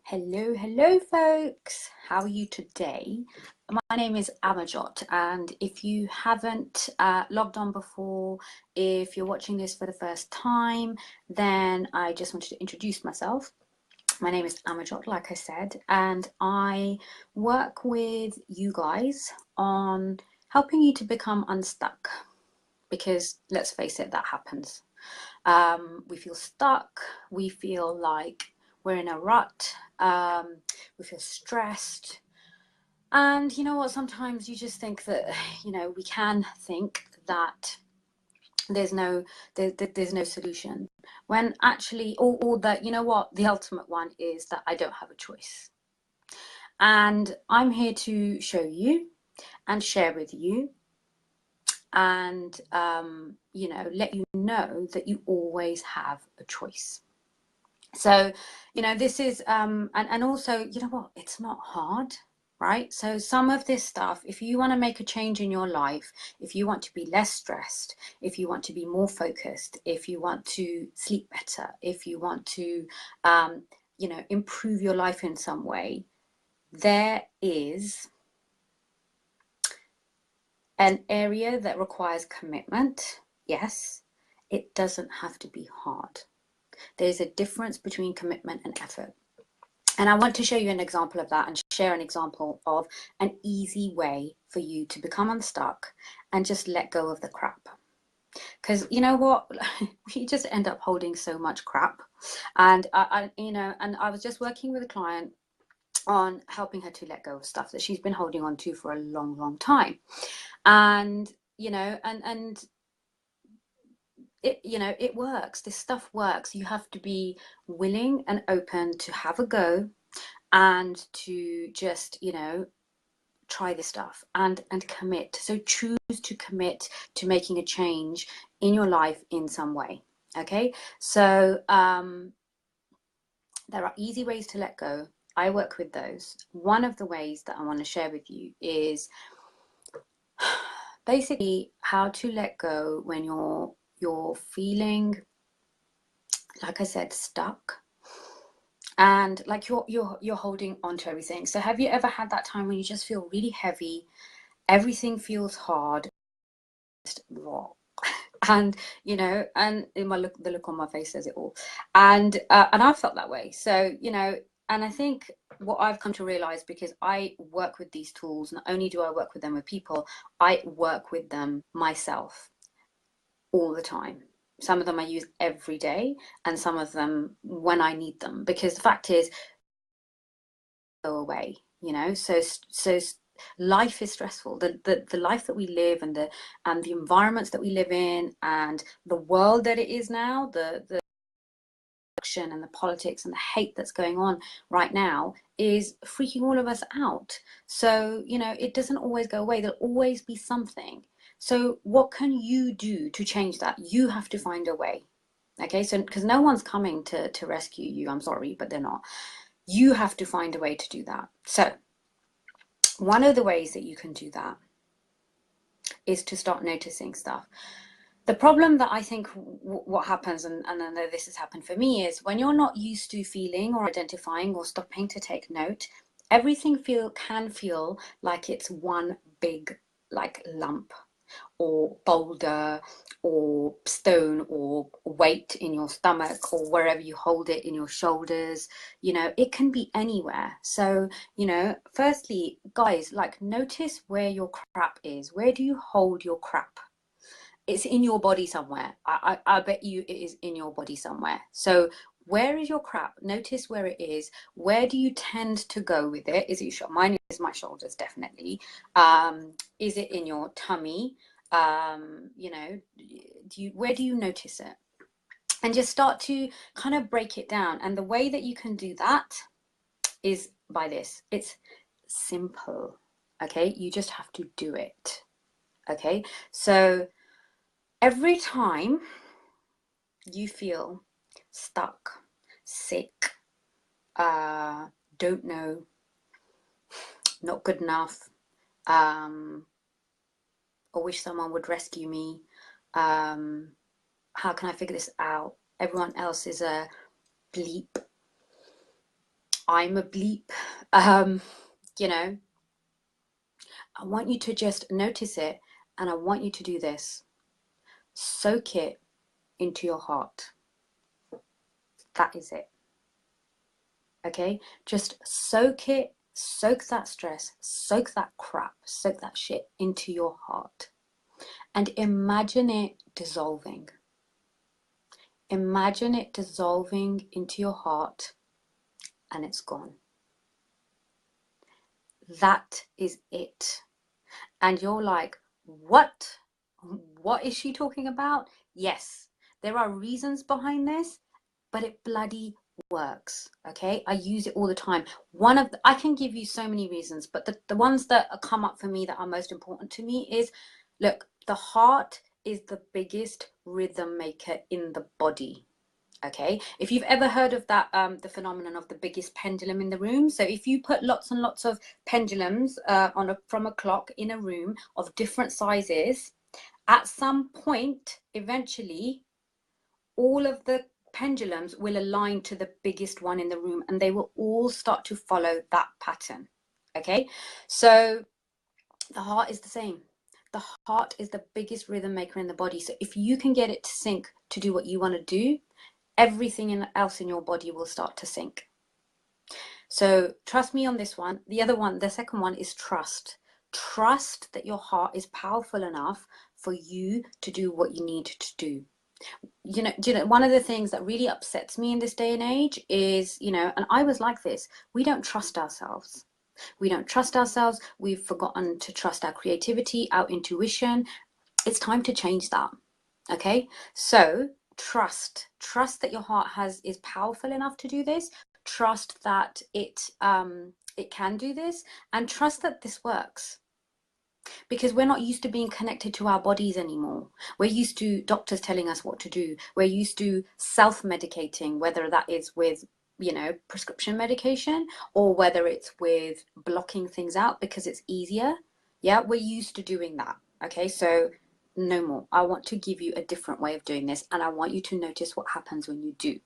Hello, folks. How are you today? My name is Amajot, and if you haven't logged on before, if you're watching this for the first time, then I just wanted to introduce myself. My name is Amajot, like I said, and I work with you guys on helping you to become unstuck, because let's face it, that happens. We feel stuck, we feel like we're in a rut, we feel stressed. And you know what, sometimes you just think that, we can think that there's no solution, when actually, or that, you know what, the ultimate one is that I don't have a choice. And I'm here to show you and share with you and let you know that you always have a choice. So this is and also, you know what, it's not hard, right? So some of this stuff, if you want to make a change in your life, if you want to be less stressed, if you want to be more focused, if you want to sleep better, if you want to improve your life in some way, there is an area that requires commitment. Yes, it doesn't have to be hard. There's a difference between commitment and effort. And I want to show you an example of that and share an example of an easy way for you to become unstuck and just let go of the crap. Because you know what, we just end up holding so much crap. And I was just working with a client on helping her to let go of stuff that she's been holding on to for a long time. And it works. This stuff works. You have to be willing and open to have a go and to just try this stuff and commit. So choose to commit to making a change in your life in some way. Okay, so there are easy ways to let go. I work with those. One of the ways that I want to share with you is basically how to let go when you're feeling, like I said, stuck, and like you're holding on to everything. So have you ever had that time when you just feel really heavy, everything feels hard, raw, and and in the look on my face says it all. And I've felt that way. So and I think what I've come to realize, because I work with these tools, not only do I work with them with people, I work with them myself all the time. Some of them I use every day, and some of them when I need them, because the fact is, go away. So life is stressful. The life that we live, and the environments that we live in, and the world that it is now, the action and the politics and the hate that's going on right now is freaking all of us out. So it doesn't always go away. There'll always be something. So what can you do to change that? You have to find a way. Okay, so because no one's coming to rescue you, I'm sorry, but they're not. You have to find a way to do that. So one of the ways that you can do that is to start noticing stuff. The problem that I think what happens, and I know this has happened for me, is when you're not used to feeling or identifying or stopping to take note, everything can feel like it's one big lump or boulder or stone or weight in your stomach or wherever you hold it, in your shoulders. It can be anywhere. So firstly, guys, notice where your crap is. Where do you hold your crap? It's in your body somewhere. I bet you it is in your body somewhere. So where is your crap? Notice where it is. Where do you tend to go with it? Is it mine is my shoulders, definitely. Is it in your tummy? Where do you notice it? And just start to kind of break it down. And the way that you can do that is by this. It's simple. Okay, you just have to do it. Okay, so every time you feel stuck, sick, don't know, not good enough, or wish someone would rescue me, how can I figure this out? Everyone else is a bleep. I'm a bleep. You know, I want you to just notice it, and I want you to do this. Soak it into your heart. That is it. Okay? Just soak it, soak that stress, soak that crap, soak that shit into your heart. And imagine it dissolving. Imagine it dissolving into your heart, and it's gone. That is it. And you're like, what? What is she talking about? Yes, there are reasons behind this, but it bloody works. Okay, I use it all the time. I can give you so many reasons, but the ones that come up for me that are most important to me is, look, the heart is the biggest rhythm maker in the body. Okay, if you've ever heard of that, the phenomenon of the biggest pendulum in the room. So if you put lots and lots of pendulums from a clock in a room of different sizes, at some point, eventually, all of the pendulums will align to the biggest one in the room, and they will all start to follow that pattern. Okay, so the heart is the same. The heart is the biggest rhythm maker in the body. So if you can get it to sync to do what you want to do, everything else in your body will start to sync. So trust me on this one. The second one is trust. Trust that your heart is powerful enough for you to do what you need to do. One of the things that really upsets me in this day and age is, and I was like this, we don't trust ourselves. We don't trust ourselves. We've forgotten to trust our creativity, our intuition. It's time to change that. Okay, so trust that your heart is powerful enough to do this. Trust that it can do this, and trust that this works, because we're not used to being connected to our bodies anymore. We're used to doctors telling us what to do. We're used to self-medicating, whether that is with prescription medication, or whether it's with blocking things out because it's easier. Yeah, we're used to doing that. Okay, so no more. I want to give you a different way of doing this, and I want you to notice what happens when you do.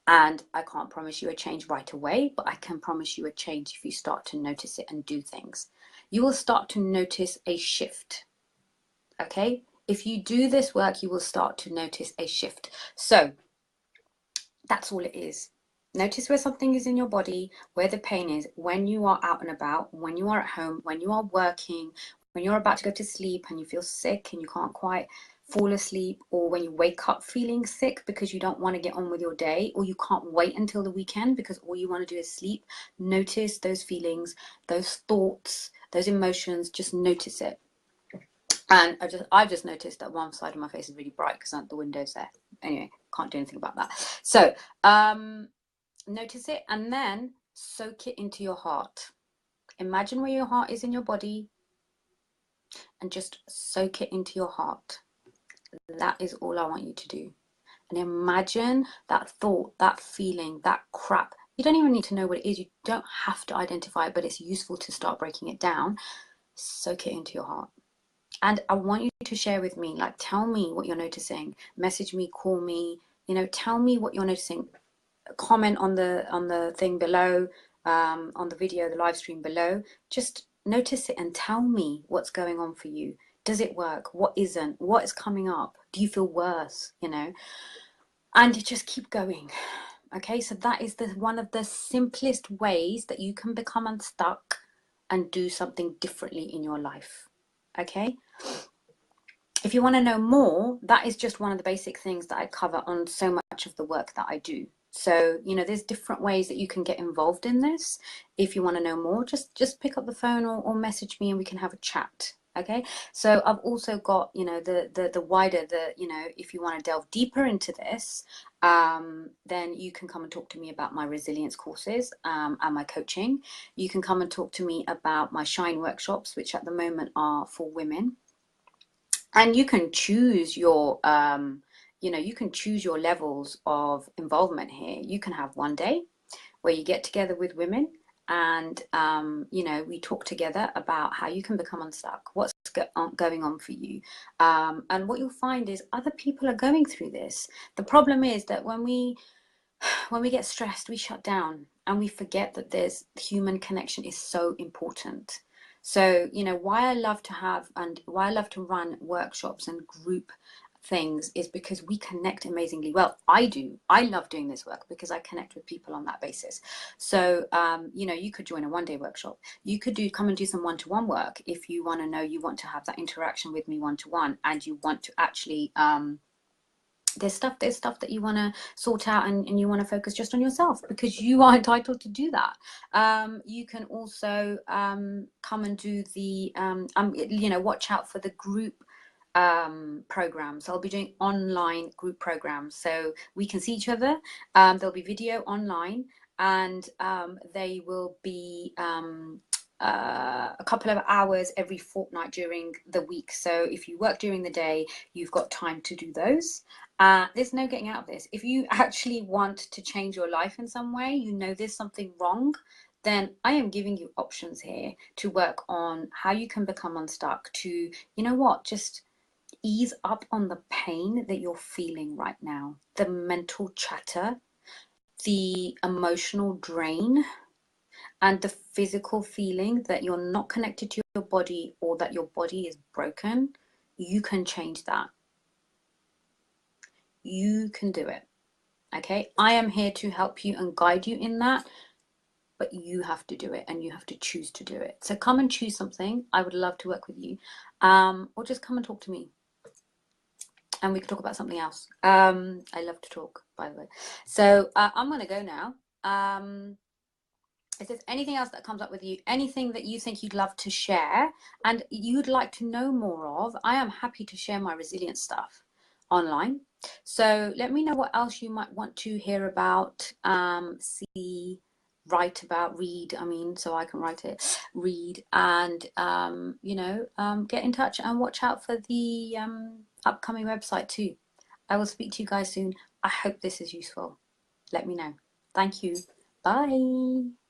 And I can't promise you a change right away, but I can promise you a change if you start to notice it and do things. You will start to notice a shift. Okay, if you do this work, you will start to notice a shift. So that's all it is. Notice where something is in your body, where the pain is, when you are out and about, when you are at home, when you are working, when you're about to go to sleep and you feel sick and you can't quite fall asleep, or when you wake up feeling sick because you don't want to get on with your day, or you can't wait until the weekend because all you want to do is sleep. Notice those feelings, those thoughts, those emotions. Just notice it. And I've just noticed that one side of my face is really bright because the window's there. Anyway, can't do anything about that. So notice it, and then soak it into your heart. Imagine where your heart is in your body, and just soak it into your heart. That is all I want you to do. And imagine that thought, that feeling, that crap. You don't even need to know what it is. You don't have to identify it, but it's useful to start breaking it down. Soak it into your heart. And I want you to share with me, like, tell me what you're noticing. Message me, call me, tell me what you're noticing. Comment on the thing below, on the video, the live stream below. Just notice it and tell me what's going on for you. Does it work? What isn't? What is coming up? Do you feel worse? And just keep going. Okay, so that is one of the simplest ways that you can become unstuck and do something differently in your life. Okay, if you want to know more, that is just one of the basic things that I cover on so much of the work that I do. So, there's different ways that you can get involved in this. If you want to know more, just pick up the phone or message me and we can have a chat. Okay, so I've also got, the wider, if you want to delve deeper into this, then you can come and talk to me about my resilience courses and my coaching. You can come and talk to me about my Shine workshops, which at the moment are for women. And you can choose your you can choose your levels of involvement here. You can have one day where you get together with women and we talk together about how you can become unstuck, what's going on for you, and what you'll find is other people are going through this. The problem is that when we get stressed, we shut down, and we forget that there's human connection is so important. So, you know, why I love to have and why I love to run workshops and group things is because we connect amazingly well. I do. I love doing this work because I connect with people on that basis. So, you know, you could join a 1-day workshop. You could come and do some one-to-one work if you want to know, you want to have that interaction with me one-to-one, and you want to actually, there's stuff that you want to sort out, and you want to focus just on yourself, because you are entitled to do that. You can also come and do the you know, watch out for the group programs. I'll be doing online group programs, so we can see each other. There'll be video online, and they will be a couple of hours every fortnight during the week. So if you work during the day, you've got time to do those. There's no getting out of this. If you actually want to change your life in some way, you know there's something wrong, then I am giving you options here to work on how you can become unstuck, to, you know what, just ease up on the pain that you're feeling right now, the mental chatter, the emotional drain, and the physical feeling that you're not connected to your body, or that your body is broken. You can change that. You can do it. Okay, I am here to help you and guide you in that, but you have to do it, and you have to choose to do it. So come and choose something. I would love to work with you, or just come and talk to me, and we can talk about something else. I love to talk, by the way. So I'm going to go now. If there's anything else that comes up with you, anything that you think you'd love to share and you'd like to know more of, I am happy to share my resilience stuff online. So let me know what else you might want to hear about, see, write about, read, I mean, so I can write it, read, and, you know, get in touch and watch out for the upcoming website too. I will speak to you guys soon. I hope this is useful. Let me know. Thank you. Bye.